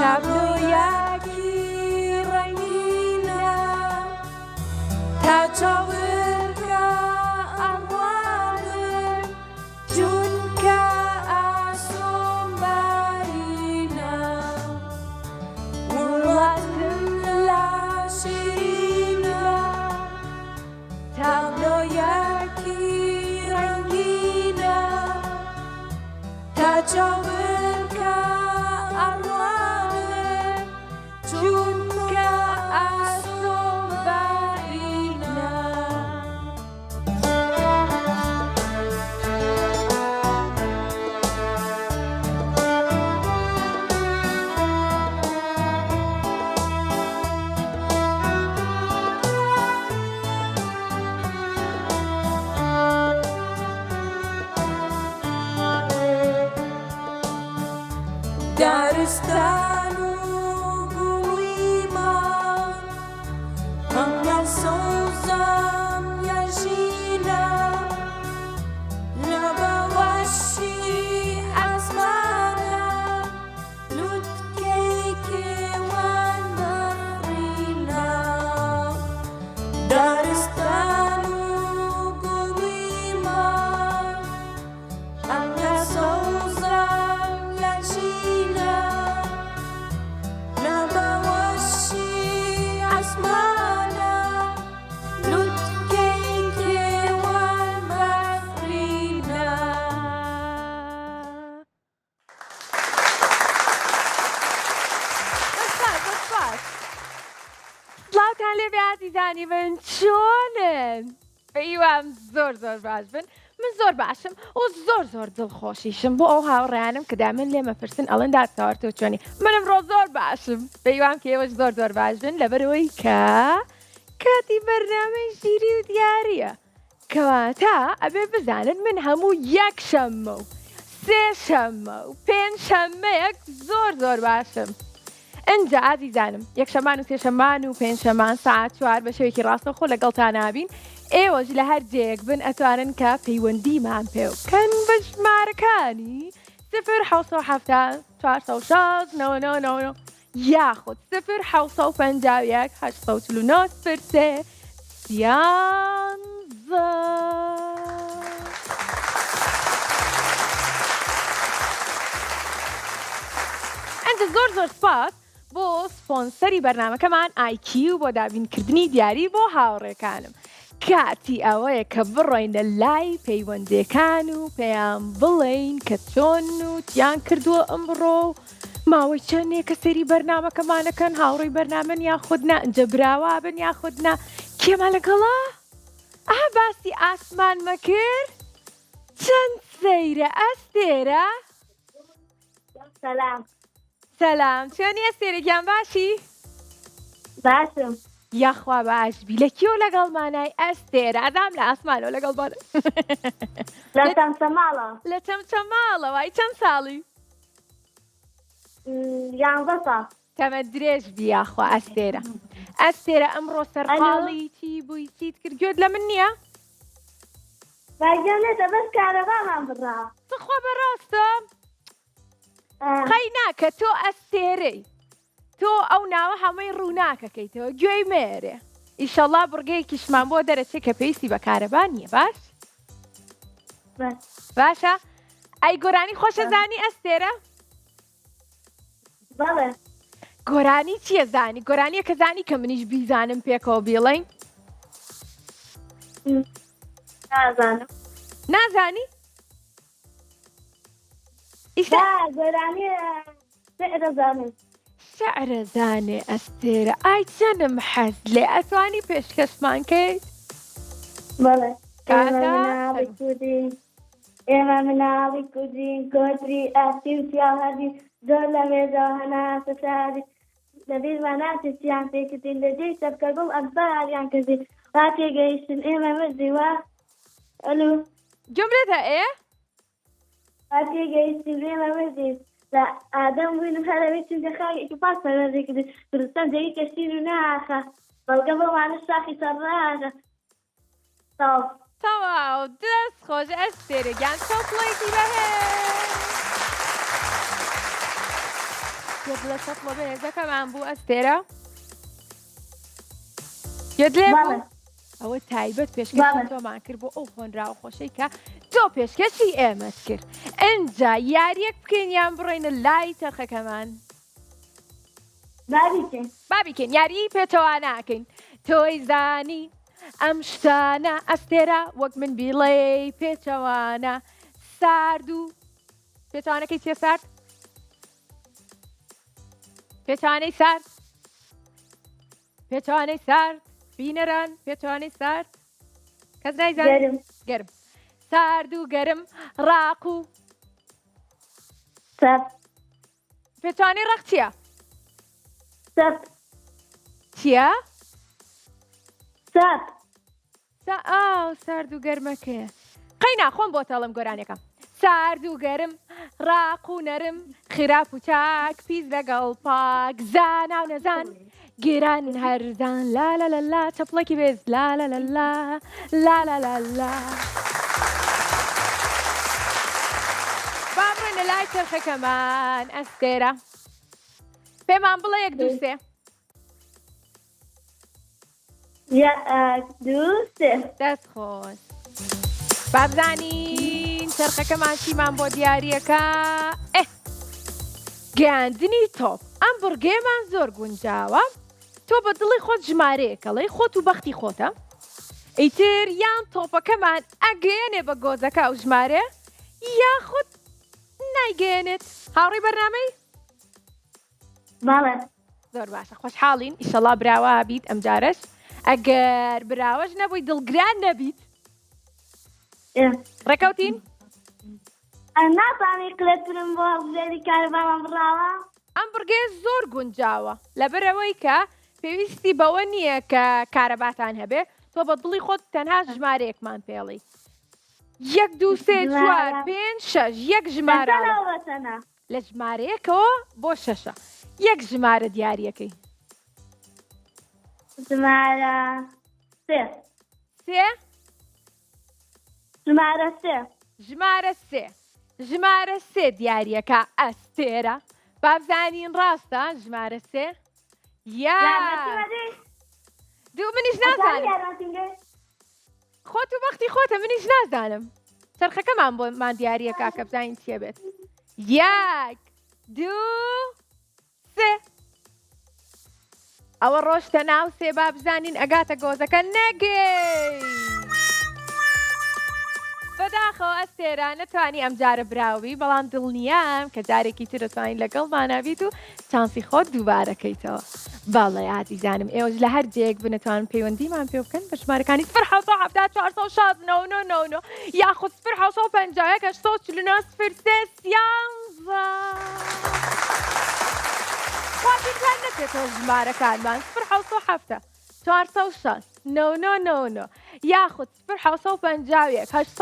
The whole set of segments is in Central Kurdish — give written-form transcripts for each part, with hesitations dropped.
تابلۆیەکی ڕەنگینە تا چاوەڕکە ئەڕوانم چونکە ئاسۆم بارینە وڵاتم لە شیرینە تابلۆیەکی ڕەنگینە تا چاوەڕکە ئەڕوانم چونکە ئاسۆم بارینە دارستان و گوڵیمان هەنگاو سەوزەم یەژینە لە بەوەشی ئاسمانە لوتکەی کێوان بەڕینە دارستان و گوڵیمان هەنگاو سەوزەم یەژینە لە بەوەشی ئاسمانە لوتکەی کێوان بەڕینە سڵاوتان لێبێ عەزیزانی من چۆنن؟ ئەیوام زۆر باش بن من زۆر باشم و زۆر دڵخۆشیشم بۆ ئەو هاوڕێیانم کە دامن لێ مەپرسن ئەڵێن دادچاوەڕ تۆ چۆنی منم ڕۆ زۆر باشم پێیوام کە ئێوەش زۆر باش بن لەبەرەوەی کە کاتی بەرنامەی ژیری و دیاریە کەواتە ئەبێ بزانن من هەموو یەک شەممە و سێ شەممە و پێنج شەممەیەک زۆر باشم ئەنجا ئازیزانم یەکشەمان و سێشەمان و پێنجشەمان ساعت 4 بە شەوێکی ڕاستەوخۆ لەگەڵتان نابین ئێوەش لە هەر جێیەک بن ئەتوانن کە پەیوەندیمان پێ بکەن بە ژمارەکانی 0 406 99 یاخود 0 751 849 ئەنجە زۆر سپاس بۆ سپۆنسەری بەرنامەکەمان IQ بۆ دابینکردنی دیاری بۆ هاوڕێکانم کاتی ئەوەیە کە بڕۆینە لای پەیوەندیەکان و پێیان بڵێین کە چۆن و تیان کردووە ئەمڕۆ ماوەی چەندێک کە سەری بەرنامەکەمانەکەن هاوڕێی بەرنامەن یاخودنا ئەنجە براوا بن یاخودنا کێمە لەگەڵا؟ باسی ئاسمان مەکرد؟ چەند سەیرە ئەستێرە؟ سەلام چۆنی ئەستێرەگیان باشی؟ باشم یاخوا باشبی لە کیۆ لەگەڵمانای ئەستێرە ئەدام لە ئاسمانەوە لەگەڵمان لە تەمچەماڵە لە تەمچەماڵە وای چەند ساڵی؟ 11 ساڵ تەمە درێژ بی یاخوا ئەستێرە ئەمڕۆ سەرقاڵی چی بووی چیت کرد گوێت لە من نییە؟ باگیانێتە بەس کارەبامان بڕا بخوا بەڕاستە خەی ناکە تۆ ئەستێرەی تۆ ئەو ناوە هەمووی ڕووناکەکەیتەوە گوێی مێرێ ئیشەڵا بڕگەیەکیشمان بۆ دەرەچێت کە پێویستی بە کارەبا نییە باش؟ باشە؟ ئەی گۆرانی خۆشە زانی ئەستێرە؟ بەڵێ گۆرانی چییە زانی؟ گۆرانیە کە زانی کە منیش بیزانم پێکەوە بیڵێین؟ نازانم نازانی؟ گۆرانی شعرە زانم شعرە زانێ ئەستێرە ئای چەندم حەز لێ ئەتوانی پێشکەشمان کەیت؟ بەڵێ کاتە ئێمە مناڵی کوردین کۆتری ئاستی و سیاهەدی زۆر لە مێزەوە هەناسە شاری لەبیرمان ناچێت چیان پێکردین لە جێی سەرکەربوو ئەمباریان کردین وا تێگەیشتن ئێمە مردی وا ئەلو جملەتە ئێ؟ وا تێگەیشتن ئێمە مردین لە ئادەم بووینم هەرەوەی چونکە خاوێکی پاس پەروەردەی کردین کوردستان جێی کەشتین و ناخە بەڵگە بۆمانە شاخی سەرڕاغە تەواو دەست خۆش ئەستێرەگیان تۆپڵێکی بەهێز گوێت لە سەفڵە بەهێزەکەمان بوو ئەستێرە؟ گوێت لێ بوو؟ بەڵێ ئەوە تایبەت پێشکەشی تۆمان کرد بۆ ئەو خۆنراوە خۆشەی کە تۆ پێشکەشی ئێمەت کرد. ئەنجا یاریەک بکەین یان بڕۆینە لای تەرخەکەمان؟ بابیکەین یاری پێچەوە ناکەین. تۆی زانی ئەم شتانە ئەستێرە وەک من بیڵێ پێچەوانە سارد و پێچوانەکەی چێ سارد؟ پێچوانەی سارد؟ پێچوانەی سارد بینەران پێچوانەی سارد؟ کەس نایزانێت؟ گەرم سارد و گەرم ڕاق و سەب پێچوانەی ڕەق چییە؟ سەب چییە؟ سەب سارد و گەرمەکەیە قەی ناخۆم بۆ تەڵم گۆرانەکەم. سارد و گەرم ڕاق و نەرم خراپ و چاک پیس لەگەڵ پاک زانا و نەزان گێران هەرزان لا لا لا لا چەپڵێکی بێز لا لا لا لا لا لا لا لا. با بڕێنە لای چەرخەکەمان ئەستێرە پێمان بڵێ یەک دوو سێ. یەک دوو سێ. دەست خۆش. بابزانین چەرخەکەمان چیمان بۆ دیارەکە؟ گەیاندنی تۆپ. ئەم بڕگەیەمان زۆر گونجاوە. تۆ بە دڵی خۆت ژمارەیەکەڵی خۆت و بەختی خۆتە. ئیتر یان تۆپەکەمان ئەگەیەنێ بە گۆزەکە ئەو ژمارە یاخود نایگەێنێت. هاوڕێی بەرنامەی؟ بەڵێ زۆر باشە خۆشحاڵین ئیشەڵا براوە بیت ئەم جارەش. ئەگەر براوەش نەبووی دڵگران نەبیت ڕێکەوتین؟ ناتوانێت کلێترم بۆ هەڵبژێری کارەبامان بڕاوە. ئەم بڕگەیە زۆر گونجاوە لەبەرەوەی کە پێویستی بەوە نییە کە کارەباتان هەبێ تۆ بە دڵی خۆت تەنها ژمارەیەکمان پێڵی. 1 2 3 4 5 6 یەک ژمارە لە ژمارەیەکەوە بۆ 6 یەک ژمارە دیارەکەی. ژمارە سێ. سێ؟ ژمارە سێ. ژمارە سێ. ژمارە سێ دیارەکە ئەستێرە. بابزانین ڕاستە ژمارە سێ؟ یا دوو منیش نازانم. خۆت و بەختی خۆتە منیش نازانم. چەرخەکەمان بۆمان دیارەکە کە بزانین چیە بێت. 1 2 3 ئەوە ڕۆشتە ناو سێ با بزانین ئەگاتە گۆزەکە نەگەی. بەداخەوە ئەستێرە نەتوانی ئەم جارە براوی بەڵام دڵنیام کە جارێکی تر دەتوانین لەگەڵمانەبیت و چانسی خۆت دووبارەکەیتەوە. بەڵێ عزیزانم ئێوەش لە هەر جێک بنەتوانن پەیوەندیمان پێ بکەن بە ژمارەکانی 0 4 9 یاخود 0 5 8 خواتیتان نەچێتەوە ژمارەکانمان 0 4 9 یاخود 0 5 8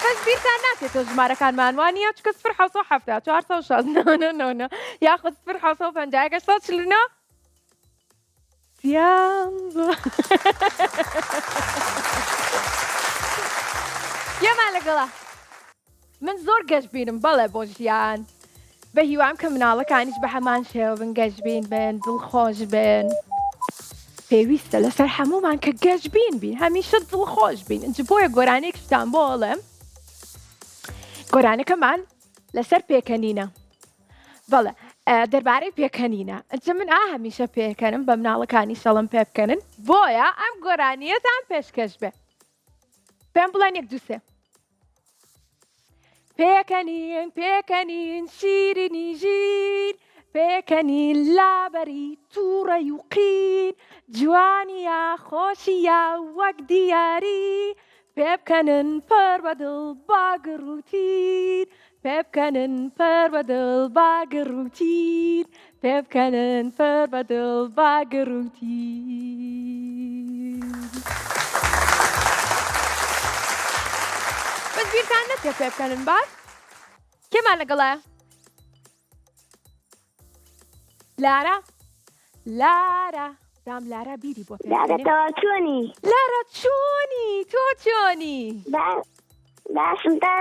بەس بیرتان ناچێتەوە ژمارەکانمان وانە چکە 0 4 9 یاخود 0 5 یەمان لەگەڵا من زۆر گەشتبینم بەڵێ بۆ ژیان بە هیوام کە مناڵەکانیش بە هەمان شێوە بن گەشتبین بن دڵخۆش بن. پێویستە لەسەر هەمومان کە گەشتبین بین هەمیشە دڵخۆش بین. ئەنج بۆیە گۆرانەیەک شتان بۆڵێم گۆرانەکەمان لەسەر پێکەنینە. بەڵێ دەربارەی پێکەنینە ئەنج من هەمیشە پێکەنم بە مناڵەکانی شەڵم پێ بکەنن بۆیە ئەم گۆرانیەتان پێشکەش بێ. پێم بڵێن 1 2 3 پێکەنین پێکەنین شیرینی ژیر پێکەنین لابەری تووڕەی و قین جوانیە خۆشیە وەک دیاری پێ بکەنن پەر بەدڵ باگر و تیر پێ بکەنن پەر بەدڵ باگر و تیر پێ بکەنن پەر بەدڵ باگر و تیر. بەس بیرتان نەچێ پێ بکەنن باش؟ کێمان لەگەڵایە؟ لارە؟ لارە دام لارە بیری بۆ پێ لارە چۆنی؟ لارە چۆنی تۆ چۆنی؟ باشم تا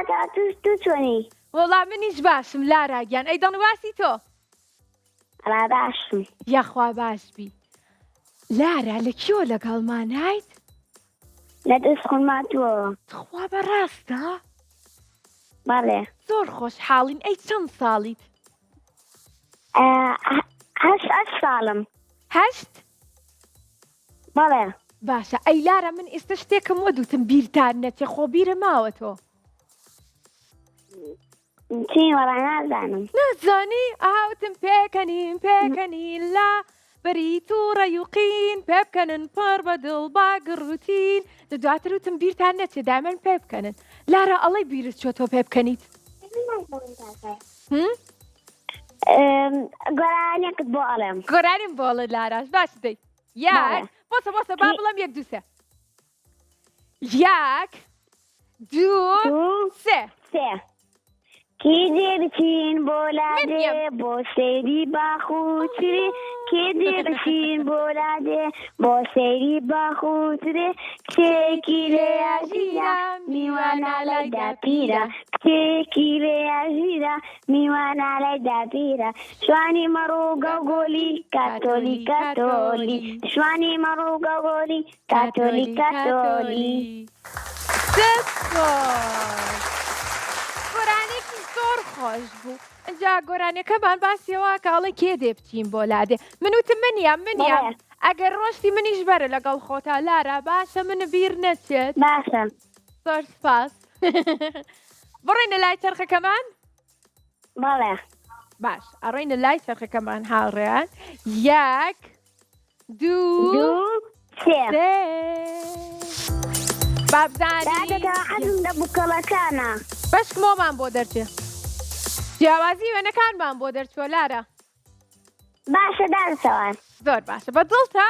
تو چۆنی؟ وەڵام منیش باشم لاراگیان ئەی دەنواسی تۆ؟ ئەڵا باشم. یاخوا باشبی. لارا لە کیۆ لەگەڵمان هایت؟ لە دەستخۆنماتووەوە. خوا بەڕاستە؟ بەڵێ. زۆر خۆشحاڵین. ئەی چەند ساڵیت؟ 8 ساڵم. 8؟ بەڵێ. باشە ئەی لارە من ئێستا شتێکم وەدوتم بیرتان نەچێ خۆ بیرە ماوە تۆ. چی وەڵا نازانم. نازانی؟ ئاوتم پێکەنین لا بەری تووڕە یوقین پێ بکەنن پڕ بە دڵ باگڕوتین دواتر وتم بیرتان نەچێ دامن پێ بکەنن. لارە ئەڵەی بیرت چۆ تۆ پێ بکەنیت؟ گۆرانێکت بۆ ئەڵێم. گۆرانیم بۆڵت لاراش باش دەی. یاک بۆسە با بڵم 1 2 3. 1 2 3. کێ دێبچین بۆ لادێ بۆ سەیری باخوترێ کێ دێبچین بۆ لادێ بۆ سەیری باخوترێ کتێکی لێیا ژیرە میوانە لایدا پیرە کتێکی لێیا ژیرە میوانە لایدا پیرە شوانی مەڕووگە گۆلی کاتۆلی کاتۆلی شوانی مەڕووگە گۆلی کاتۆلی کاتۆلی. گۆرانێکی زۆر خۆش بوو. ئەجا گۆرانەکەمان باسیەوە کاڵی کێ دێ بچین بۆ لادێ. منوتم منیام ئەگەر ڕۆشتی منیش بەرە لەگەڵ خۆتا لارا باشە منە بیر نەچێت. باشە. زۆر سپاس. بڕێنە لای چەرخەکەمان؟ بەڵێ. باش ئەڕێنە لای چەرخەکەمان هاوڕێیان. 1 2 3. بابزانی حەزم لە بووکەڵەکانە. بەشکمۆمان بۆ دەرچێ. جیاوازی وێنەکانمان بۆ دەرچوە لارە. باشە دانسەوان. زۆر باشە بە دڵتە؟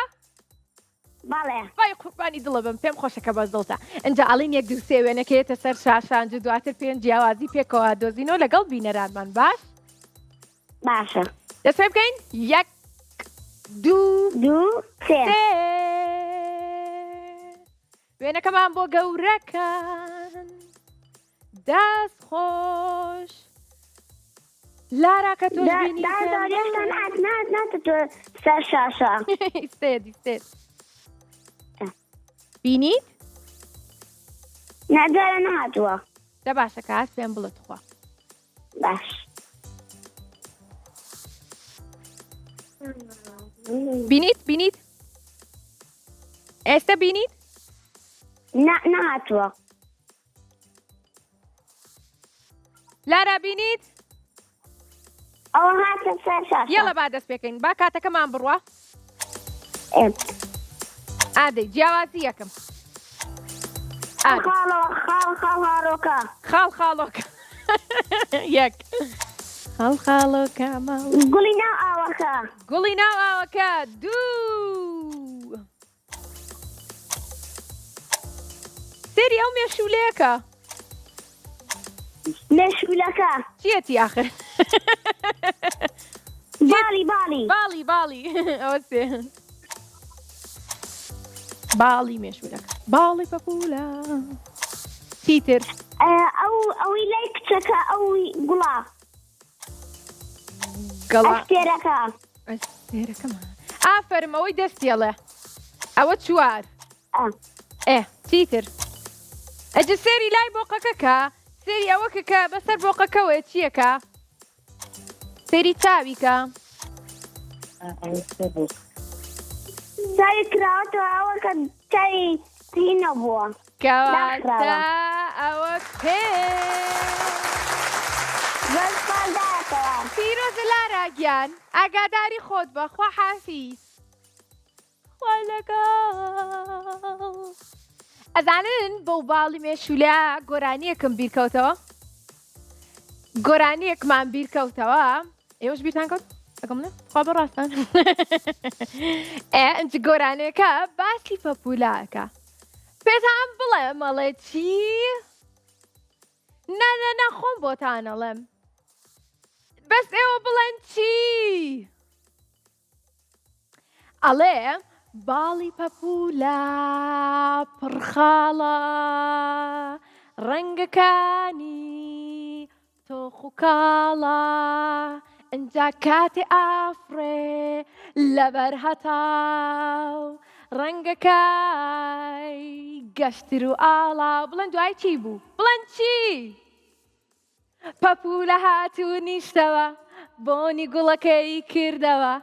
بەڵێ. وای قوربانی دڵە بم پێم خۆشەکە بە دڵتە. ئەنجا ئەڵین 1 2 3 وێنەکەیەتە سەر شاشانج و دواتر پێیان جیاوازی پێکەوە دۆزینەوە لەگەڵ بینەرانمان باش؟ باشە. دەست پێ بکەین 1 2 3. وێنەکەمان بۆ گەورەکان دەست خۆش. لارا کە تۆش بینی تۆ سەر شاشە. ئیستێت بینیت؟ نەجارە نەهاتووە. دە باشە کە هەست پێم بڵێت خوا. باش. بینیت؟ ئێستا بینیت؟ نەهاتووە. لارا بینیت؟ ئەوە هاتە سەر شاشە. یەڵە با دەست پێکەین با کاتەکەمان بڕوە. ئادەی جیاوازی یەکەم. خاڵۆکە. خاڵۆکە. 1 خاڵۆکە گوڵی ناو ئاوەکە. گوڵی ناو ئاوەکە. 2 سێری ئەو مێشولەیەکە. مێشولەکە چیەتی آخر؟ باڵی. ئەوە سێ. باڵی مێشولەکە. باڵی پەپولە. چیتر؟ ئەوی لای کچەکە ئەوی گوڵا. ئەستێرەکە. ئەستێرەکەمان. ئافەرم ئەوەی دەستێڵێ. ئەوە 4. چیتر؟ ئەجە سێری لای بۆقەکەکە سێری ئەوەکەکە بەسەر بۆقەکەوە چیەکە؟ سێری چاویکە. چاوی کراوەتەوە ئەوە کە چاوی پێی نەبووە. کەواتە ئەوە پێ. پیرۆزە لاراگیان ئاگاداری خۆت بە خوا حافیز. خوا لەگەڵ. ئەزانن بەو باڵی مێشولە گۆرانیەکم بیرکەوتەوە. گۆرانیەکمان بیرکەوتەوە. ئێوەش بیرتان کەوت؟ ئەگەمنە؟ خوا بەڕاستان. ئەنج گۆرانەکە باسی پەپولەکە. پێتان بڵێ مەڵێ چی؟ نە خۆم بۆتان ئەڵێم. بەس ئێوە بڵێن چی؟ ئەڵێ باڵی پەپوولە پڕخاڵە ڕەنگەکانی تۆخ و کاڵە ئەنجا کاتێ ئافرێ لەبەر هەتاو ڕەنگەکای گەشتر و ئاڵا بڵێن دوای چی بوو بڵێن چی پەپوولە هاتوو نیشتەوە بۆنی گوڵەکەی کردەوە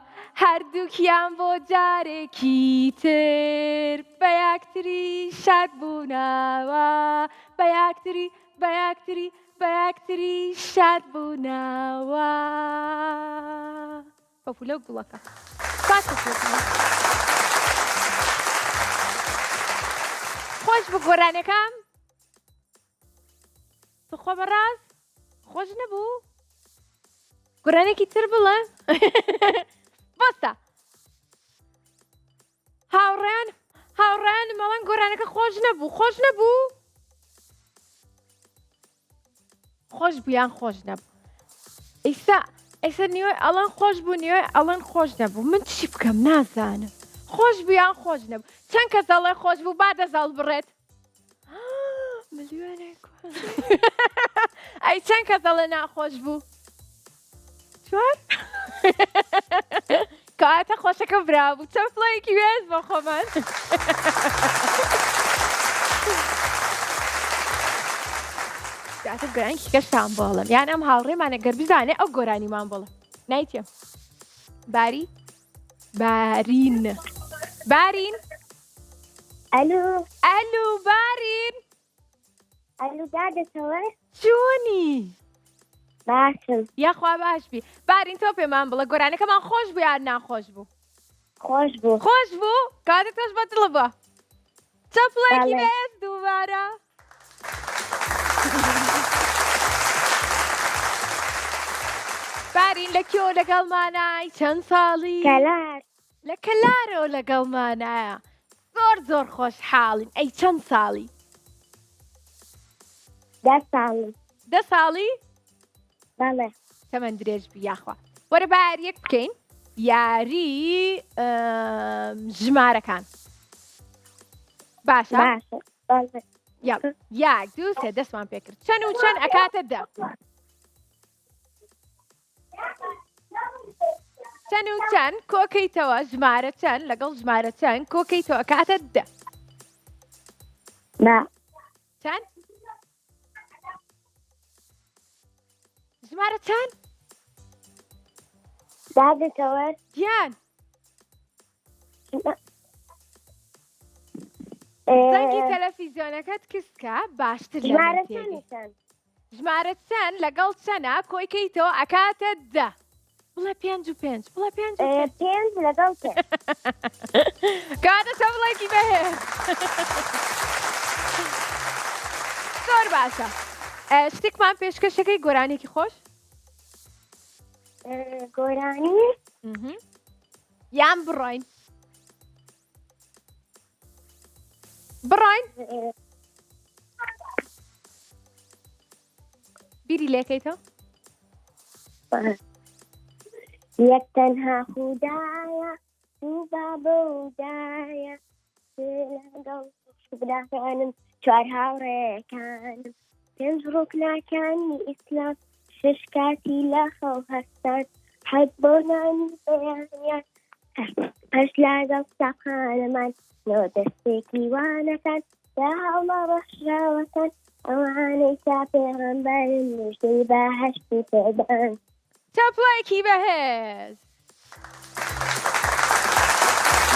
هەردووکیان بۆ جارێکی تر بە یەکتری شاد بوونەوە بە یەکتری شاد بوونەوە پەپوولە و گوڵەکە خۆش بوو گۆرانەکەم بخۆ بەڕاست خۆش نەبوو گۆرانێکی تر بڵێ بەستە هاوڕێیان مەڵەن گۆرانەکە خۆش نەبوو خۆش بوویان خۆش نەبوو ئێستا نیوەی ئەڵەن خۆش بوو نیوەی ئەڵەن خۆش نەبوو من چی بکەم نازانم خۆش بوویان خۆش نەبوو چەند کەس دەڵێ خۆش بوو با دەزەڵ بڕێت ملیۆنێک ئەی چەند کەس دەڵێ ناخۆش بوو چوار کاتە خۆشەکە برابوو چەند فڵەیەکی وێز بۆ خۆمان کاتە گۆرانێکی کەشتان بۆڵم یان ئەم هاوڕێمانە گەر بزانێ ئەو گۆرانیمان بڵێ نایتێ بارین ئەلو بارین ئەلو دادەتەوە چۆنی باشم یاخوا باش بی بارین تۆ پێمان بڵێ گۆرانەکەمان خۆش بوو یان ناخۆش بوو خۆش بوو کاتێک تۆش بەدڵ بووە چەپڵێکی بەڵێ. بێت دووبارە بارین لە کێو لەگەڵمانای چەند ساڵی کەلار لە کەلارەوە لەگەڵمانایە زۆر خۆشحاڵین ئەی چەند ساڵی 10 ساڵم 10 ساڵی بەڵێ تەمەەن درێژ بی یاخوا وەرە با یاریەک بکەین یاری ژمارەکان باشە باشە بەڵێ یاک دوو سێ دەستمان پێکرد چەند و چەند ئەکاتە دە چەند و چەند کۆکەیتەوە ژمارە چەند لەگەڵ ژمارە چەند کۆکەیتەوە ئەکاتە دە با چەند ژمارە چەند دادەتەوە گیان زەنگی تەلەڤیزیۆنەکەت کەسکە باشتر ژمارە لەمە تێگەی. چەند ژمارە چەند لەگەڵ چەنە کۆیکەیتەوە ئەکاتە دە بڵێ 5 و 5 بڵێ 5 و 5 پێنج لەگەڵ پێ کاتە شەڤڵێکی بەهێ زۆر باشە شتێکمان پێشکەشەکەی گۆرانێکی خۆش گۆرانی یان بڕۆین بیری لێکەیتەوە یەک تەنها خودایە دوو بابە و دایە لەگەڵ براکانم 4 هاوڕێکانم 5 ڕوکناکانی ئیسلام 6 کاتی لە خەو هەستان 7 بۆ نانی بەیانیان 8 لەگەڵ ساقانەمان 9 دەستێکی وانەکان 10 هەڵمە بەخشراوەکان ئەوانەی تا پێغەمبەرن موژدەی بەهەشتی پێدان چەپڵێکی بەهێز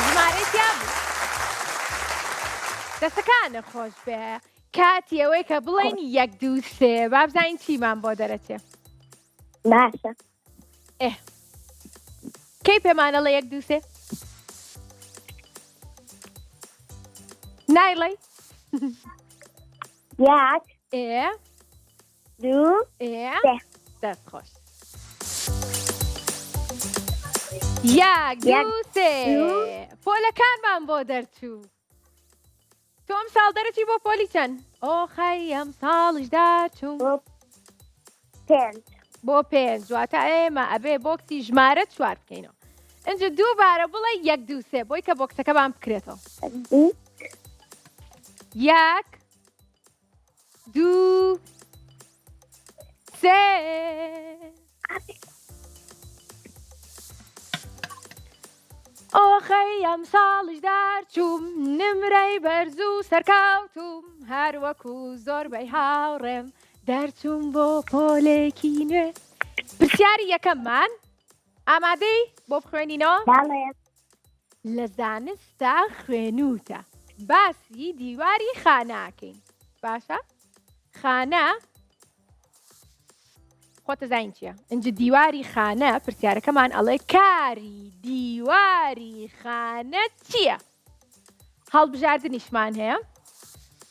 ژمارەی تیا بوو دەستەکانە خۆش بێ کاتی ئەوەی کە بڵێن 1 2 3 با بزانین چیمان بۆ دەرەچێ باشە کەی پێمانە لە 1 2 3 نایڵێ یەک دوو سێ دەست خۆش 1 2 3 پۆلەکانمان بۆ دەرچوو تۆم ساڵ دەرەچی بۆ پۆلی چەند ئۆخەی ئەم ساڵیشدا چوو پێنج بۆ 5 واتە ئێمە ئەبێ بۆکسی ژمارە 4 بکەینەوە ئەنج دووبارە بڵێ 1 2 3 بۆی کە بۆکسەکەمان بکرێتەوە. 1 2 3 ئۆخەی ئەم ساڵیش دارچووم نمرەی بەرز و سەرکەوتوم هەروەکو زۆربەی هاوڕێم دەرچووم بۆ پۆلێکی نوێ. پرسیاری یەکەممان ئامادەی بۆ بخوێنینەوە؟ لە زانستا خوێنوتە باسی دیواری خانەکەین. باشە؟ خانە خۆتە زین چییە؟ ئەنج دیواری خانە پرسیارەکەمان ئەڵێ کاری دیواری خانە چییە؟ هەڵبژاردنیشمان هەیە.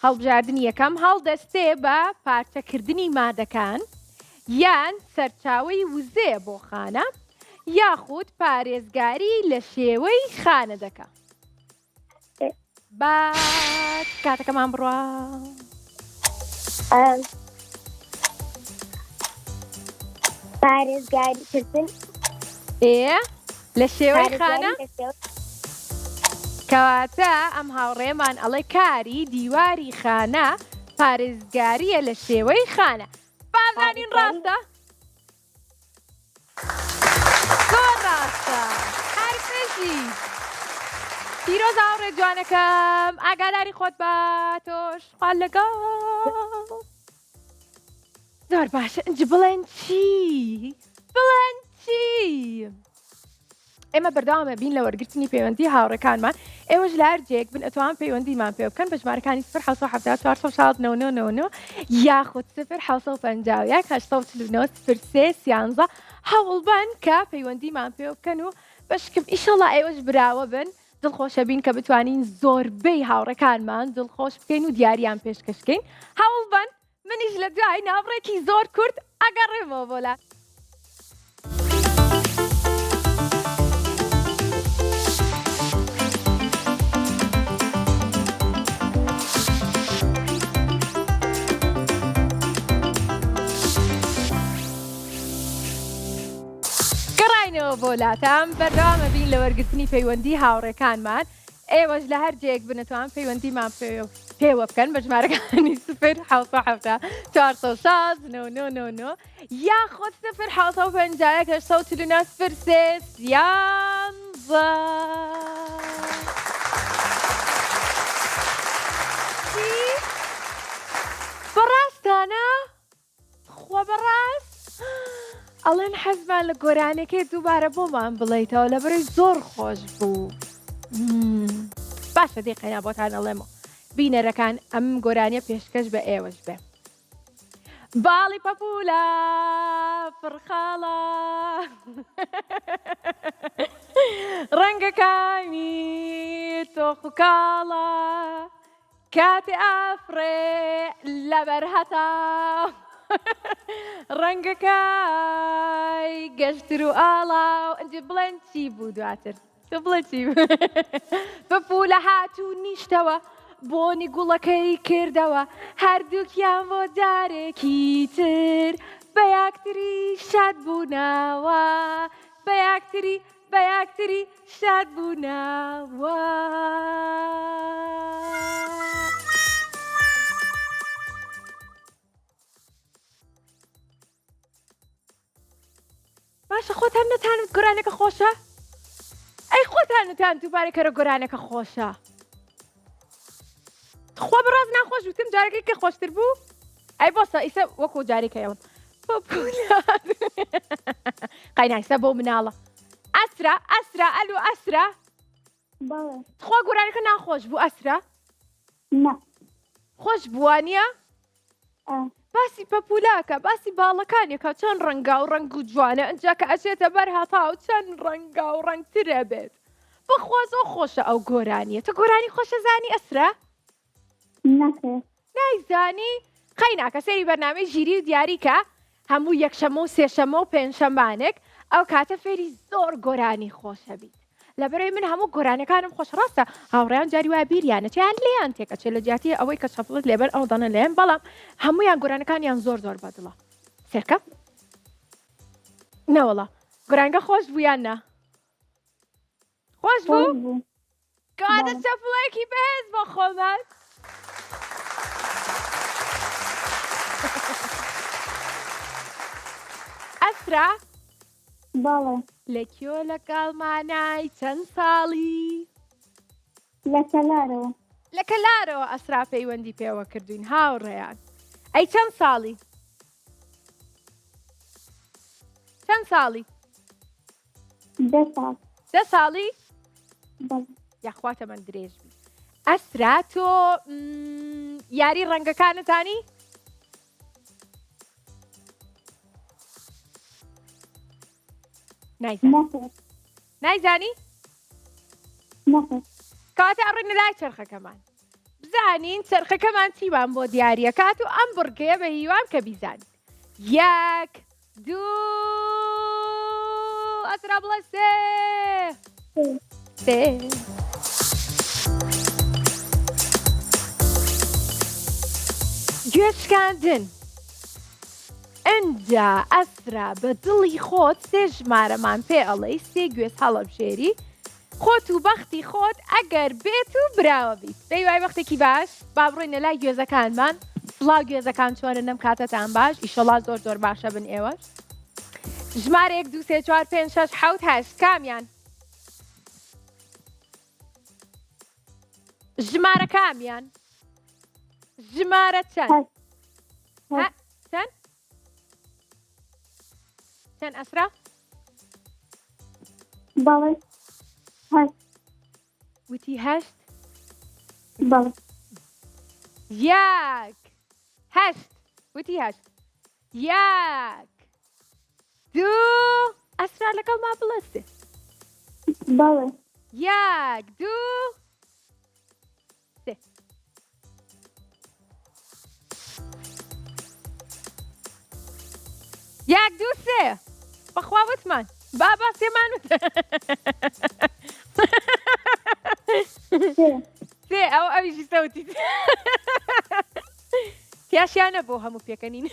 هەڵبژاردننی یەکەم هەڵدەستێ بە پارچەکردنی مادەکان یان سەرچاوی وزێ بۆ خانە یاخود پارێزگاری لە شێوەی خانە دەکا. باش کاتەکەمان بڕوا. پارێزگاریکردن لە شێوەی خانە کەواتە ئەم هاوڕێمان ئەڵێ کاری دیواری خانە پارێزگاریە لە شێوەی خانە. بازانین ڕاستە؟ زۆر ڕاستە. حرفێکی پیرۆز هاوڕێ جوانەکەم ئاگاداری خۆت بە تۆش خوا لەگەڵ. زۆر باشە ئەنج بڵێن چی؟ بڵێن چی؟ ئێمە بەردەوامە بین لە وەرگرتنی پەیوەندی هاوڕێکانمان. ئێوەش لە هەر جێک بن ئەتوان پەیوەندیمان پێ بکەن بە ژمارەکانی 0 یاخود 0 هەوڵبن کە پەیوەندیمان پێ بکەن و بەشکم ئیشەڵا ئێوەش براوە بن دڵخۆشە بین کە بتوانین زۆربەی هاوڕێکانمان دڵخۆش بکەین و دیاریان پێشکەشکەین. هەوڵبن منیش لە دوای ناوڕێکی زۆر کورت ئەگەڕێمەوە بۆلا. بۆلاتام بەردەوامە بین لە وەرگرتنی پەیوەندی هاوڕێکانمان. ئێوەش لە هەر جێک بنەتوان پەیوەندیمان پێوە بکەن بە ژمارەکانی 0 یاخۆت 0 بەڕاستانە خوا بەڕاست ئەڵێن حەزمان لە گۆرانەکەی دووبارە بۆمان بڵێیتەوە لەبەرەوەی زۆر خۆش بوو. باشە دێقەینا بۆتان ئەڵێمەوە بینەرەکان ئەم گۆرانیە پێشکەش بە ئێوەش بێ. باڵی پەپولە پڕخاڵە ڕەنگەکانی تۆخ و کاڵە کاتێ ئافرێ لەبەر هەتا ڕەنگەکەی گەشتر و ئاڵاو. ئەنجێ بڵێن چی بوو دواتر؟ تۆ بڵێ چی بوو؟ پەپولە هاتوو نیشتەوە بۆنی گوڵەکەی کردەوە هەردووکیان بۆ جارێکی تر بە یەکتری شاد بوونەوە بە یەکتری شاد بوونەوە. باشە خۆتان نەتانت گۆرانێکە خۆشە؟ ئەی خۆتان نتان دووبارە کەرە گۆرانێکە خۆشە. خوا بەڕاست ناخۆش وتم جارێکی کە خۆشتر بوو؟ ئەی بۆسە ئیسە وەکو جارێکەوەم قەینا ئیسە بۆ مناڵە. ئەسرا ئەلو ئەسرا خوا گۆرانێکە ناخۆش بوو ئەسرا؟ خۆش بووانیە؟ باسی پەپولاکە باسی باڵەکانێکە چەند ڕەنگا و ڕەنگ و جوانە ئەنجا کە ئەچێتە بەر هەتا و چەند ڕەنگا و ڕەنگترە بێت. بخوا زۆر خۆشە ئەو گۆرانیە. تۆ گۆرانی خۆشە زانی ئەسرا؟ نایزانی؟ خەیناکە سەیری بەرنامەی ژیری و دیاریکە هەموو یەکشەمە و سێشەمە و پێنجشەمانێک ئەو کاتە فێری زۆر گۆرانی خۆشە بیت. لەبەرەوەی من هەموو گۆرانەکانم خۆش ڕاستە هاوڕێیان جاری وای بیریانەتیان لێیان تێکەچێت لە جیاتی ئەوەی کە چەپڵت لێبەر ئەو دەنە لێن بەڵام هەمویان گۆرانەکانیان زۆر بەدڵە. سێرکە؟ نەوەڵە گۆرانگە خۆش بوویان نا؟ خۆش بوو؟ بوو. کەواتە چەپڵەیەکی بەهێز بۆ خۆمان. ئەسرا بەڵێ لەکوێ لەگەڵمانای چەند ساڵی؟ لە کەلارەوە لە کەلارەوە ئەسرا پەیوەندی پێوە کردوین هاوڕێیان. ئەی چەند ساڵی؟ چەند ساڵی؟ 10 ساڵ 10 ساڵی؟ بەڵێ یاخواتە من درێژ بی. ئەسرا تۆ یاری ڕەنگەکانتانی؟ نایزانی؟ نەخێر نایزانی؟ نەخێر کەواتە ئەڕێنە لای چرخەکەمان بزانین چرخەکەمان چیوان بۆ دیارەکات و ئەم بڕگەیە بە هیوام کە بیزانین. 1 2 ئەسرا بڵێ 3 گوێشکاندن. ئەنجا ئەسرا بە دڵی خۆت 3 ژمارەمان پێ ئەڵێی 3 گوێز هەڵەبژێری خۆت و بەختی خۆت ئەگەر بێت و براوە بیت. دەی وای بەختێکی باش با بڕۆینە لای گوێزەکانمان. سڵاو گوێزەکان چۆنە نەم کاتەتان باش ئیشەڵا زۆر باشە بن ئێوە. ژمارە 1 2 3 4 5 6 7 8 کامیان؟ ژمارە کامیان؟ ژمارە چەند؟ چەند؟ چەند ئەسرا؟ بەڵێ 8 وتی 8 بەڵێ 1 8 وتی 8 1 2 ئەسرا لەگەڵ ما بڵێ بەڵێ 1 2 3 1 2 3 بەخوا وتمان بابا سێمان وتە سێ ئەو ئەویشی سەوتی تیاشیانە بۆ هەموو پێکەنین.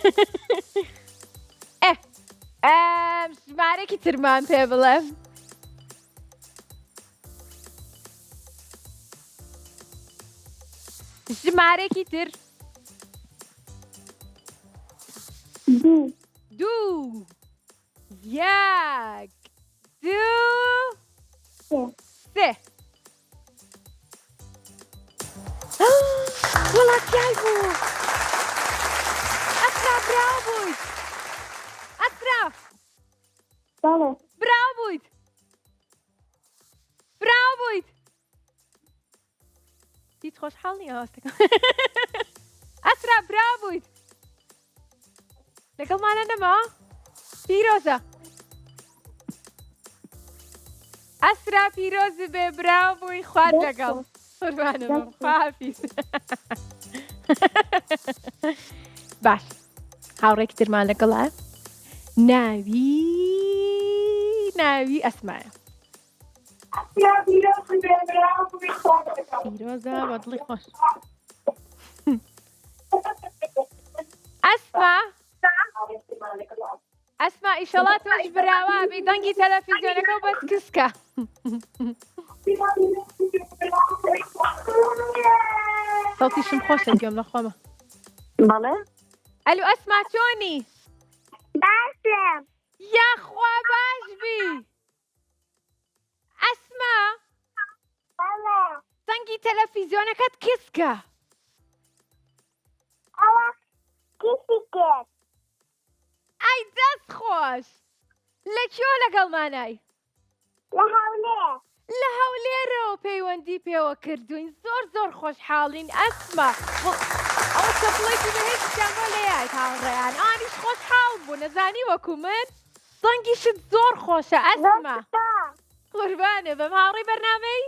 ژمارێکی ترمان پێ بڵێ. ژمارێکی تر 2 2 1 2 3 وڵاتیای بوو. ئەسرا براو بوویت. ئەسرا بەڵێ براو بوویت. براو بوویت. هیچ خۆشحاڵ نییە هەواستەکەم. ئەسرا براو بوویت. لەگەڵمانە نەماوە؟ پیرۆزە. ئەسرا پیرۆزی بێ براو بووی خوارد لەگەڵ. قوربانە بم خواحافیز. باش هاوڕێکی ترمان لەگەڵە ناوی ئەسمایە. پیرۆزە بە دڵی خۆش. ئەسما ئیشەڵا تۆش براوە بێ دەنگی تەلەڤیزیۆنەکە و بەس کسکە. سەڵتیشم خۆشە گوێم لە خۆمە. بەڵێ ئەلو ئەسما چۆنی؟ باشم یاخوا باش بی. ئەسما بەڵێ دەنگی تەلەڤیزیۆنەکەت کسکە. ئەوە کیسی کرد ئەی دەست خۆش لەکوێ لەگەڵمانای؟ لە هەولێر لە هەولێرەوە پەیوەندی پێوە کردوین زۆر خۆشحاڵین ئەسما. ئەوە چەپڵێکی بەهێزیان بۆ لەیایت هاوڕێیان ئانیش خۆشحاڵ بوو نەزانی وەکو من دەنگیشت زۆر خۆشە ئەسما. قوربانە بەم هاوڕێی بەرنامەی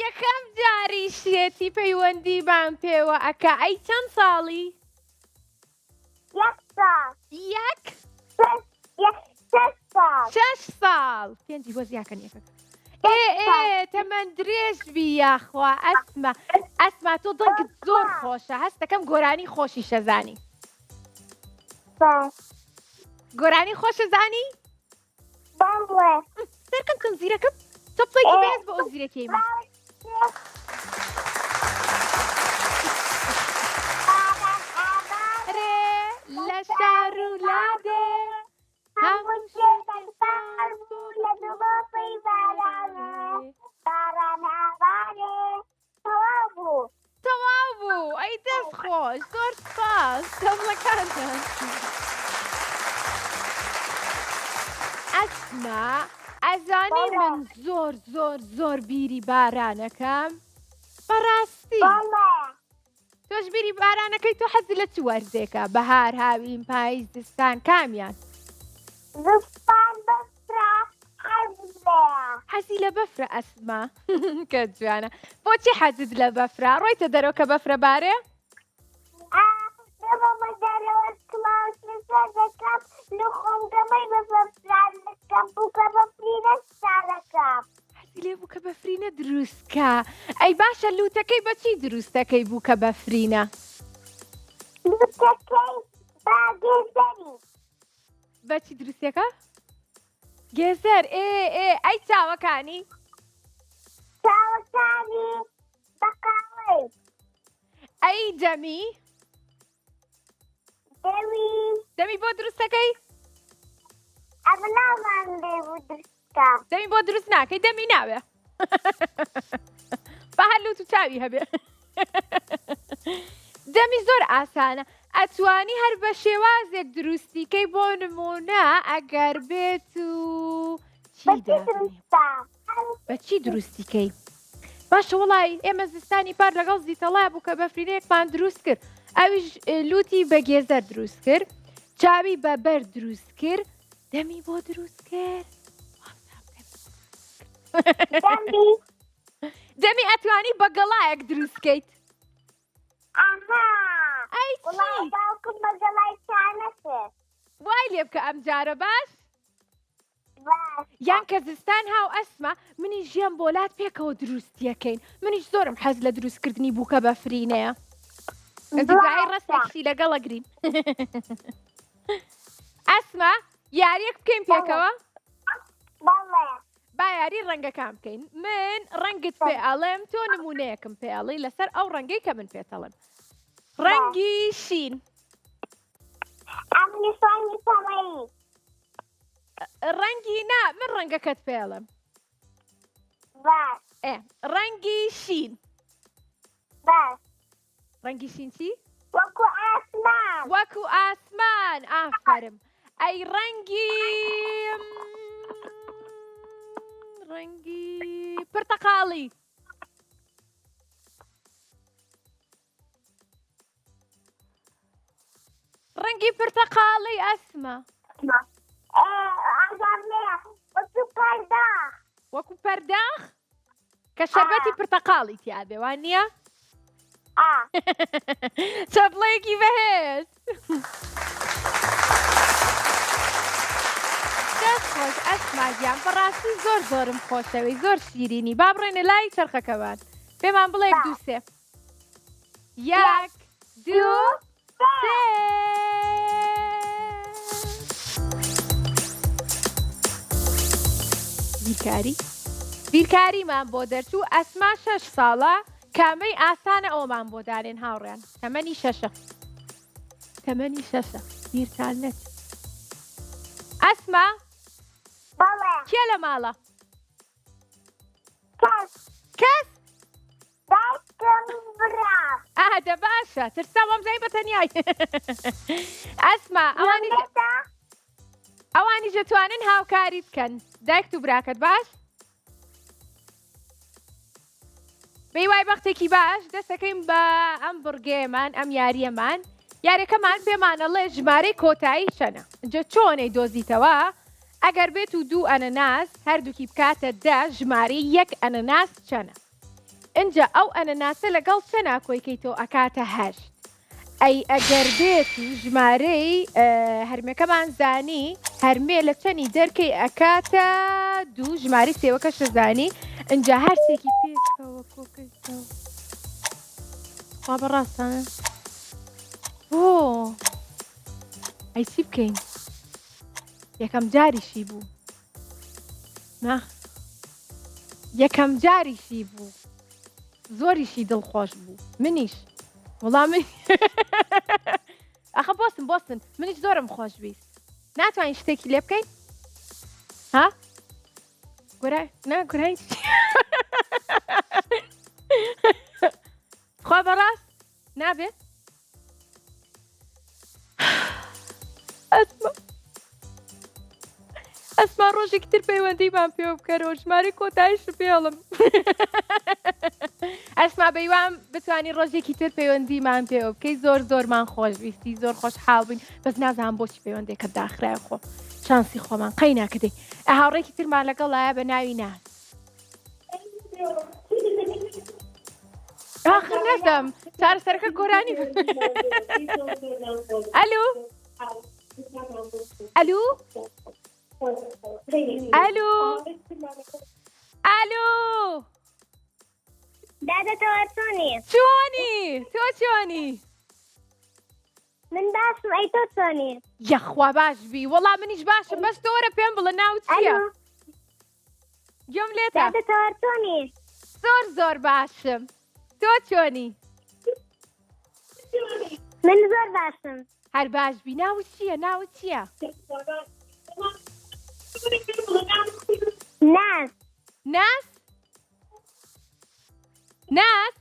یەکەم جاری شێتی پەیوەندی بان پێوە ئەکا. ئەی چەند ساڵی؟ 6 ساڵ. پێنجی بۆ زیاکەن یەکەکە. تەمەەن درێژ بی یاخوا ئەسما تۆ دەنگت زۆر خۆشە هەستەکەم گۆرانی خۆشی شەزانی. گۆرانی خۆشە زانی؟ بەڵێ سەرکەم کەم زیرەکەم تەپڵێکی بەهێز بۆ ئەو زیرەکەیمە رێ لە شار و لادێ هەموو شتێک پار بوو لە دووبەفەی بارانە باران هاوارێ تەواو بوو تەواو بوو ئەی دەست خۆش زۆر سپاس تەپڵەکانتان ئەسما ئەزانی من زۆر زۆر زۆر بیری بارانەکەم بەڕاستی تۆش بیری بارانەکەی تۆ حەزی لە چ وەرزێکە بەهار هاوین پاییز زستان کامیان زستان بەفرە حەزم حەزی لە بەفرە ئەسما کە جوانە بۆچی حەزت لە بەفرە ڕۆیتە دەرەوە کە بەفرە بارێ دەبەمە دەرەوە کماوسێ دەکەم لە خۆم دەمەی بە بەفران دەکەم بووکە بەفرینە شارەکەم حەزی لێ بوو کە بەفرینە دروستکە ئەی باشە لووتەکەی بەچی دروستەکەی بوو کە بەفرینە لووتەکەی با گێزەری بەچی دروستەکە؟ گێزەر ئەی چاوەکانی چاوەکانی بەقاوەی ئەی دەمی دەمی بۆ دروستەکەی ئەمە ناومان لێ بوو دروستکە دەمی بۆ دروست ناکەی دەمی ناوێ بە هەر لوت و چاوی هەبێ دەمی زۆر ئاسانە ئەتوانی هەر بە شێوازێک دروستیکەی بۆ نمونە ئەگەر بێت و بەچی دروستیکەی باشە وڵی ئێمە زستانی پار لەگەڵ زیتەڵای بوو کە بەفرینەیەکمان دروست کرد ئەویش لوتی بە گێزەر دروست کرد چاوی بە بەر دروست کرد دەمی بۆ دروست کرد دەمی ئەتوانی بە گەڵایەک دروستکەیت ئەی وای لێ بکە ئەم جارە باش یان کە زستان هاو ئەسمە منی ژیان بۆلات پێکەوە دروستیەکەین منیش زۆرم حەز لە دروستکردنی بووکە بەفرینەیە دوای ڕستێکی لەگەڵە گرین ئەسمە یاریەک بکەین پێکەوە با یاری ڕەنگەکان بکەین من ڕەنگت پێ ئەڵێم تۆ نمونەیەکم پێ ئەڵێ لەسەر ئەو ڕەنگەی کە من پێتەڵم ڕەنگی شین ڕەنگی نا من ڕەنگەکەت پێڵم ڕەنگی شین ڕەنگی شین چی؟ وەکو ئاسمان ئافەرم ئەی ڕەنگی پرتەقاڵی ڕەنگی پرتەقاڵی ئەسمە وەکو پەرداخ کە شەربەتی پرتەقاڵی تیاابێ وان نییە؟ چەپڵەیەکی بەهێز دەست خۆش ئەسماگیان بەڕاستی زۆر زۆرم خۆشەوەی زۆر شیرینی با بڕێنە لای چرخەکەوان پێمان بڵێ دووسێ یەک دوو سێ بیرکاریمان بۆ دەرچوو ئەسما 6 ساڵە کامەی ئاسانە ئەومان بۆ دارێن هاوڕێن تەمەنی 6 بیرتان نەچ ئەسما کێ لە ماڵە کەس ئەهدە باشە ترسا وەم زای بەتەنیای ئەسما ئەوانی دەتوانن هاوکاری بکەن دایک و براکەت باش بەی وای بەختێکی باش دەستەکەین بە ئەم بڕگەیەمان ئەم یاریەمان یاریەکەمان پێمانەڵێ ژمارەی کۆتایی چەنە جە چۆنەی دۆزیتەوە ئەگەر بێت و 2 ئەنەناس هەردووکی بکاتە 10 ژمارەی 1 ئەنەناس چەنە اینجا ئەو ئەنەناسە لەگەڵ چەنا کۆیکەیتەوە ئەکاتە 8 ئەی ئەگەر بێت و ژمارەی هەرمەکەمان زانی هەرمێ لە چەنی دەرکەی ئەکاتە 2 ژماری سێوەکەشە زانی اینجا هەرسێکی پێکەوە کۆکەیتەوە وا بەڕاستانە ئەی چی بکەین یەکەم جاریشی بوو نا یەکەم جاریشی بوو زۆریشی دڵخۆش بوو منیش وەڵام من ئەخە بۆستن منیش زۆرم خۆش بیست ناتوانین شتێکی لێ بکەین ها گورای خوا بەڕاست نابێت ئەسما ڕۆژێکی تر پەیوەندیمان پێ بکەرەوە ژمارە کۆتاییش پێڵم ئەسما بەیوان بتوانانی ڕۆژێکی تر پەیوەندیمان پێ بکەی زۆرمان خۆشویستی زۆر خۆشحاڵ بووین بەس نازانم بۆچی پەیوەندێکە داخرای خۆ شانسی خۆمان قەی ناکردی هاوڕێکی ترمان لەگەڵایە بە ناوی ناز آخر نەزدەم چارەسەرەکە گۆرانی ئەلو ئەلو ئەلو ئەلو دادەتەوە چۆنی؟ چۆنی تۆ چۆنی؟ من باشم ئەی تۆ چۆنی؟ یەخوا باش بی وەڵام منیش باشم بەس تۆ وەرە پێم بڵێ ناوت چییە؟ گوێم لێتە دادەتەوە چۆنی؟ زۆر باشم تۆ چۆنی؟ من زۆر باشم هەر باش بی ناوت چییە؟ ناز ناس؟ ناس؟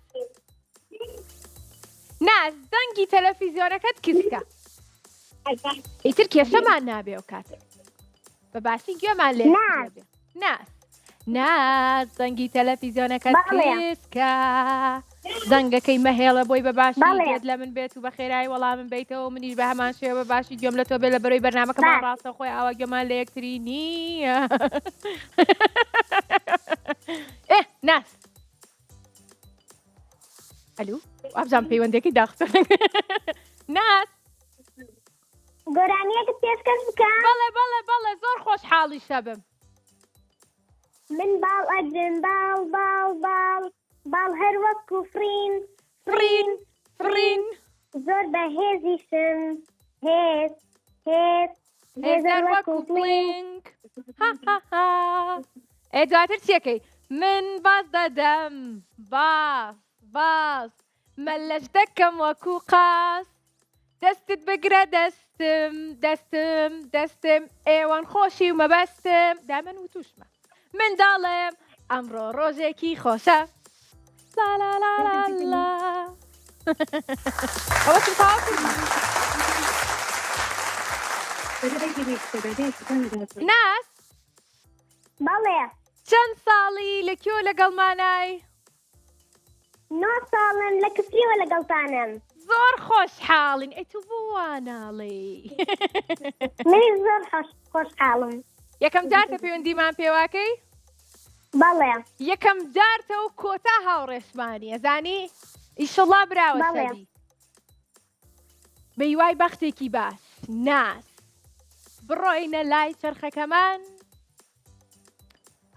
ناس دەنگی تەلەڤیزیۆنەکەت کچکە ئیتر کێشەمان نابێ و کاتێک بە باشی گوێمان لێ ناس دەنگی تەلەڤیزیۆنەکەت کچکە دەنگەکەی مەهێڵە بۆی بە باشی دێت لە من بێت و بە خێرایی وەڵامم بیتەوە منیش بە هەمان شێوە بە باشی گوێم لە تۆ بێ لە بەرەوەی بەرنامەکەمان ڕاستە خۆی ئاوا گوێمان لە یەکتری نییە ناس ئەلو ئابزان پەیوەندێکی داخستن ناس گۆرانیەکت پێشکەش بکەم بەڵێ زۆر خۆشحاڵی شەبم من باڵ ئەگرن باڵ هەر وەکو فرین زۆر بەهێزیشم هێز هێزەر وەکو پلینگ دواتر چیەکەی من باز دەدەم باز مەلەش دەکەم وەکو قاس دەستت بگرە دەستم ئێوەن خۆشی و مەبەستم دامن و توشمە منداڵم ئەمڕۆ ڕۆژێکی خۆشە لا ئەوە ناس بەڵێ چەند ساڵی لەکوێ لەگەڵمانای 9 ساڵم لە کفریوە لەگەڵتانم زۆر خۆشحاڵین ئەی تو بۆ واناڵی منی زۆر خۆشحاڵم یەکەم جارتە پەیوەندیمان پێواکەی بەڵێ یەکەم جارتەوە کۆتا هاوڕێشمانی ئەزانی ئیشەڵا براوە سەبی بەیوای بەختێکی باش ناس بڕۆینە لای چرخەکەمان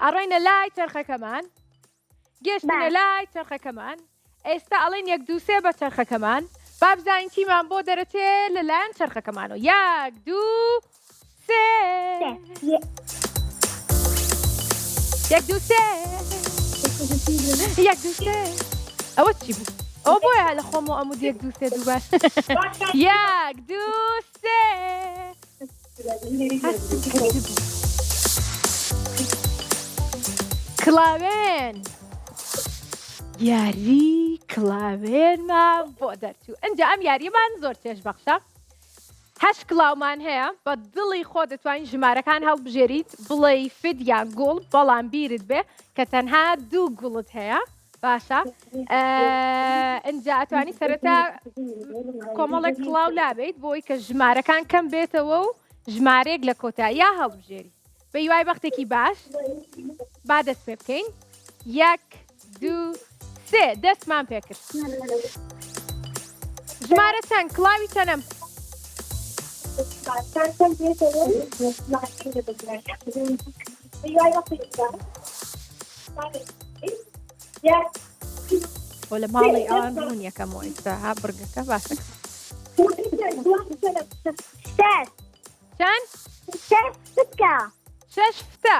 ئەڕۆینە لای چرخەکەمان گەشتینە لای چرخەکەمان ئێستا ئەڵێن 1 2 3 بە چرخەکەمان با بزانین چیمان بۆ دەرەچێ لەلایەن چرخەکەمانەوە 1 2 3 1 2 3 1 2 3 ئەوە چی بوو؟ ئەوە بۆیە لە خۆمەوە ئەمود 1 2 3 دووبار 1 2 3 کلاوێن یاری کلاوێنمان بۆ دەرچوو ئەنجا ئەم یاریمان زۆر چێژ بەخشە 8 کلااومان هەیە بە دڵی خۆ دەتوانین ژمارەکان هەڵبژێریت بڵێ فدیان گوڵ بەڵام بیرت بێ کە تەنها 2 گوڵت هەیە باشە ئەنجا ئەتوانی سەرەتا کۆمەڵێک کلااو لابێت بۆی کە ژمارەکان کەم بێتەوە و ژمارەیەک لە کۆتاییە هەڵبژێری بە هیوای بەختێکی باش با دەست پێ بکەین 1 2 3 دەستمان پێکرد ژمارە چەند کلاوی چەنەم بۆ لە ماڵی ئەوان ڕوون یەکەمەوە ئێستا ها بڕگەکە باشە چەند 6 فتە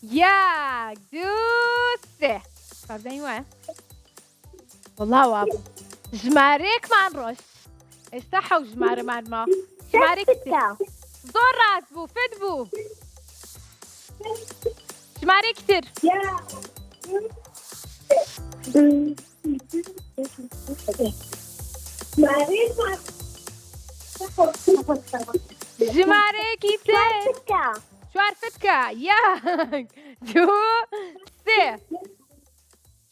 1 2 3 بابزاني وایە وەڵڵا وا بوو ژمارەیەکمان ڕۆژ ئێستا حەوت ژمارەمان ماوە ژمارەیەکی تر زۆر ڕاست بوو فت بوو ژمارەیەکی تر ژمارەیەکی تر 4 فتکە 1 2 3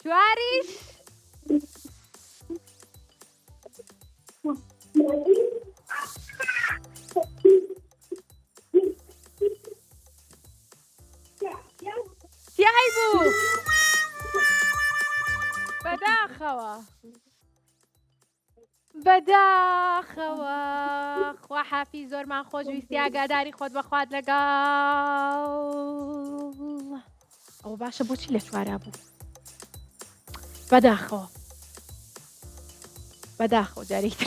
4 تیای بوو بەداخەوە خواحافی زۆرمان خۆشویستی ئاگاداری خۆت بەخوات لەگەڵ ئەوە باشە بۆچی لە چوارا بوو بەداخەوە جارێک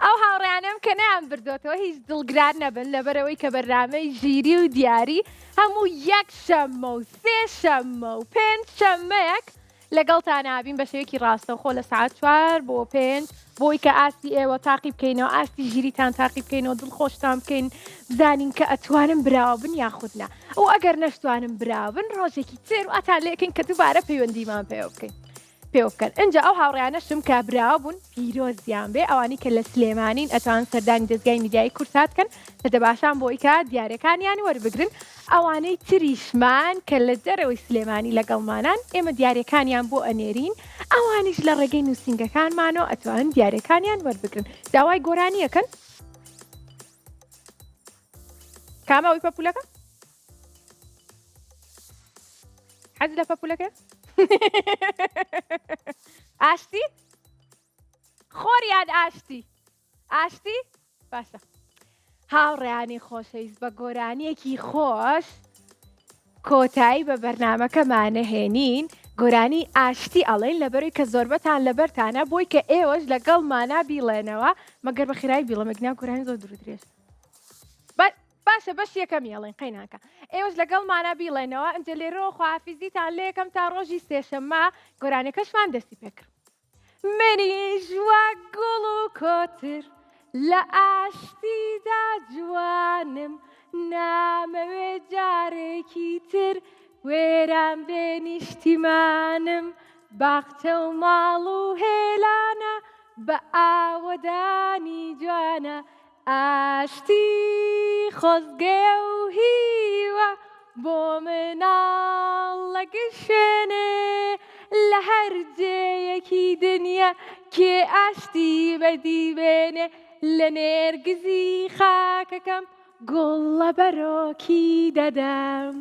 ئەو هاوڕێیانم کە نەیان بردوێتەوە هیچ دڵگران نەبن لەبەرەوەی کە بەرنامەی ژیری و دیاری هەموو 1 شەممە و 3 شەممە و 5 شەممەیەک لەگەڵتان هابین بە شێوەیەکی ڕاستەوخۆ لە ساعت 4 بۆ 5 بۆی کە ئاستی ئێوە تاقی بکەینەوە ئاستی ژیریتان تاقی بکەینەوە دڵخۆشتان بکەین بزانین کە ئەتوانم براوە بن یاخودنا ئەو ئەگەر نەشتوانم براوە بن ڕۆژێکی تر ئاتان لێکن کە دووبارە پەیوەندیمان پێوە بکەین ئەنجا ئەو هاوڕیانەشم کە براوە بوون پیرۆزیان بێ ئەوانی کە لە سلێمانین ئەتوان سەردانی دەستگای میدیایی کورسات کەن کە دەباشان بۆی کە دیارەکانیان وەربگرن ئەوانەی تریشمان کە لە دەرەوەی سلێمانی لەگەڵمانان ئێمە دیارەکانیان بۆ ئەنێرین ئەوانیش لە ڕێگەی نووسنگەکانمانەوە ئەتوان دیارەکانیان وەربگرن داوای گۆرانیەکەن کامەوەی پەپولەکە حەز لە پەپولەکە ئاشتی خۆریان ئاشتی باشە هاوڕێیانی خۆشەویست بە گۆرانیەکی خۆش کۆتایی بە بەرنامەکەمانە هێنین گۆرانی ئاشتی ئەڵێن لەبەرەوەی کە زۆربەتان لەبەرتانە بۆی کە ئێوەش لەگەڵمانە بیڵێنەوە مەگەر بە خێرایی بیڵەمەگنا گۆرانی زۆر دوور درێژ باشە بەش یەکەمی ئەڵێن قەیناکە ئێوەش لەگەڵمانە بیڵێنەوە ئەمجە لێرەوە خواحافیزیتان لێ یەکەم تا ڕۆژی سێشەممە گۆرانەکەشمان دەستی پێکرد منیش وەک گوڵ و کۆتر لە ئاشتیدا جوانم نامەوێ جارێکی تر وێران بێ نیشتیمانم باخچە و ماڵ و هێلانە بە ئاوەدانی جوانە ئاشتی خۆزگێ و هیوە بۆ مناڵ لەگەشێنێ لە هەر جێیەکی دنیا کێ ئاشتی بەدیبێنێ لە نێرگزی خاکەکەم گوڵ لە بەرۆکی دەدەم